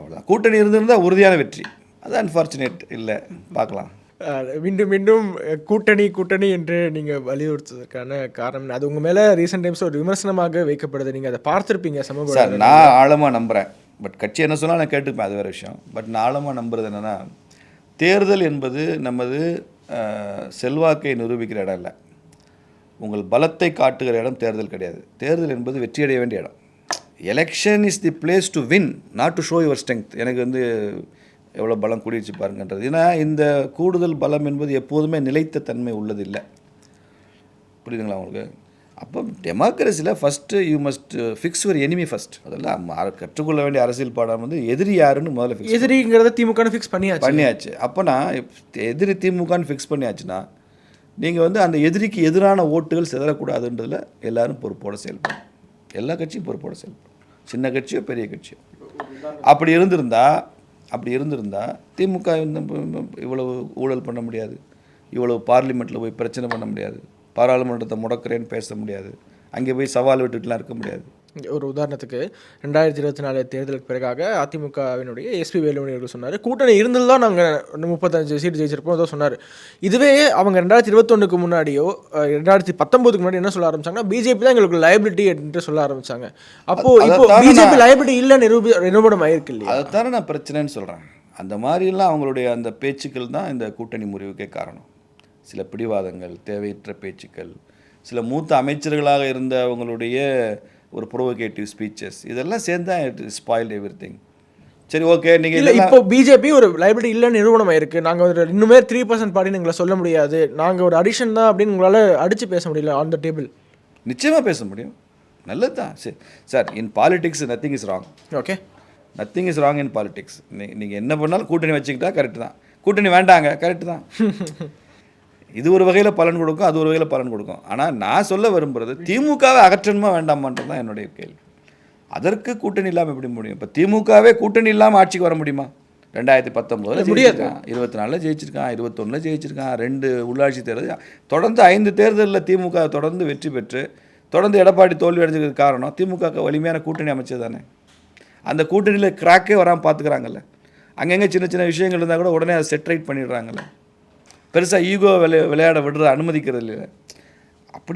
அவ்வளோதான். கூட்டணி இருந்திருந்தால் உறுதியான வெற்றி. அது அன்ஃபார்ச்சுனேட் இல்லை, பார்க்கலாம். மீண்டும் மீண்டும் கூட்டணி என்று நீங்கள் வலியுறுத்துவதற்கான காரணம் அது உங்கள் மேலே ரீசெண்ட் டைம்ஸ் ஒரு விமர்சனமாக வைக்கப்படுது. நீங்கள் அதை பார்த்துருப்பீங்க சமூக. சார், நான் ஆழமாக நம்புகிறேன். பட் கட்சி என்ன சொன்னால் நான் கேட்டுப்பேன், அது வேறு விஷயம். பட் நான் ஆழமாக நம்புறது என்னென்னா, தேர்தல் என்பது நமது செல்வாக்கை நிரூபிக்கிற இடம் இல்லை, உங்கள் பலத்தை காட்டுகிற இடம் தேர்தல் கிடையாது. தேர்தல் என்பது வெற்றியடைய வேண்டிய இடம். Election is the place to win, not to show your strength. எனக்கு எவ்வளோ பலம் கூடிடுச்சு பாருங்கன்றது. ஏன்னா இந்த கூடுதல் பலம் என்பது எப்போதுமே நிலைத்த தன்மை உள்ளது இல்லை. புரியுதுங்களா உங்களுக்கு? அப்போ டெமோக்ரஸியில் first you must fix your enemy first. அதெல்லாம் கற்றுக்கொள்ள வேண்டிய அரசியல் பாடம் எதிரி யாருன்னு முதல்ல ஃபிக்ஸ். எதிரிங்கிறத திமுகன்னு ஃபிக்ஸ் பண்ணியாச்சு. அப்போனா எதிரி திமுகன்னு ஃபிக்ஸ் பண்ணியாச்சுன்னா நீங்கள் அந்த எதிரிக்கு எதிரான ஓட்டுகள் சிதறக்கூடாதுன்றதில் எல்லோரும் பொறுப்போடு செயல்படும். எல்லா கட்சியும் பொறுப்போடு செயல்படும், சின்ன கட்சியோ பெரிய கட்சியோ. அப்படி இருந்திருந்தா திமுக இவ்வளவு ஊழல் பண்ண முடியாது, இவ்வளவு பார்லிமெண்ட்டில் போய் பிரச்சனை பண்ண முடியாது, பாராளுமன்றத்தை முடக்கிறேன்னு பேச முடியாது, அங்கே போய் சவால் விட்டுட்டுலாம் இருக்க முடியாது. ஒரு உதாரணத்துக்கு 2024 தேர்தலுக்கு பிறகாக அதிமுகவினுடைய எஸ்பி வேலுமணி அவர்கள் சொன்னார், கூட்டணி இருந்தது தான் நாங்கள் 35 சீட் ஜெயிச்சிருப்போம் தான் சொன்னார். இதுவே அவங்க 2021 முன்னாடியோ 2019 முன்னாடி என்ன சொல்ல ஆரம்பிச்சாங்கன்னா, பிஜேபி தான் எங்களுக்கு லைபிலிட்டி என்று சொல்ல ஆரம்பிச்சாங்க. அப்போது இப்போ பிஜேபி லைபிலிட்டி இல்லை நிரூபணம் ஆயிருக்கு இல்லையா? அதைத்தானே நான் பிரச்சனைன்னு சொல்கிறேன். அந்த மாதிரிலாம் அவங்களுடைய அந்த பேச்சுக்கள் தான் இந்த கூட்டணி முறிவுக்கே காரணம். சில பிடிவாதங்கள், தேவையற்ற பேச்சுக்கள், சில மூத்த அமைச்சர்களாக இருந்த அவங்களுடைய ஒரு ப்ரோவோகேட்டிவ் ஸ்பீச்சஸ், இதெல்லாம் சேர்ந்து தான் இட் ஸ்பாயில் எவ்ரிதிங். சரி, ஓகே. நீங்கள் இல்லை, இப்போ பிஜேபி ஒரு லைபிலிட்டி இல்லைன்னு நிறுவனம் ஆயிருக்கு, நாங்கள் ஒரு இன்னுமே 3% பார்ட்டின்னு எங்களை சொல்ல முடியாது, நாங்கள் ஒரு அடிஷன் தான் அப்படின்னு உங்களால் அடித்து பேச முடியல ஆன் த டேபிள்? நிச்சயமாக பேச முடியும், நல்லது தான். சரி sir, in politics nothing is wrong. Okay, nothing is wrong in politics. நீங்கள் என்ன பண்ணாலும் கூட்டணி வச்சுக்கிட்டா கரெக்டு தான், கூட்டணி வேண்டாங்க கரெக்டு தான். இது ஒரு வகையில் பலன் கொடுக்கும், அது ஒரு வகையில் பலன் கொடுக்கும். ஆனால் நான் சொல்ல விரும்புகிறது, திமுகவை அகற்றணுமா வேண்டாமான்றது தான் என்னுடைய கேள்வி. அதற்கு கூட்டணி இல்லாமல் எப்படி முடியும்? இப்போ திமுகவே கூட்டணி இல்லாமல் ஆட்சிக்கு வர முடியுமா? 2019 ஜெயிச்சிருக்கான், 24 ஜெயிச்சிருக்கான், 21 ஜெயிச்சிருக்கான், 2 உள்ளாட்சி தேர்தல், தொடர்ந்து 5 தேர்தலில் திமுக தொடர்ந்து வெற்றி பெற்று தொடர்ந்து எடப்பாடி தோல்வி அடைஞ்சதுக்கு காரணம் திமுக வலிமையான கூட்டணி அமைச்சது தானே. அந்த கூட்டணியில் கிராக்கே வராமல் பார்த்துக்கிறாங்கல்ல. அங்கங்கே சின்ன சின்ன விஷயங்கள் இருந்தால் கூட உடனே அதை செட்ரைட் பண்ணிடுறாங்கல்ல. பெருசாக ஈகோ விளையாட விடுறது அனுமதிக்கிறது இல்லை.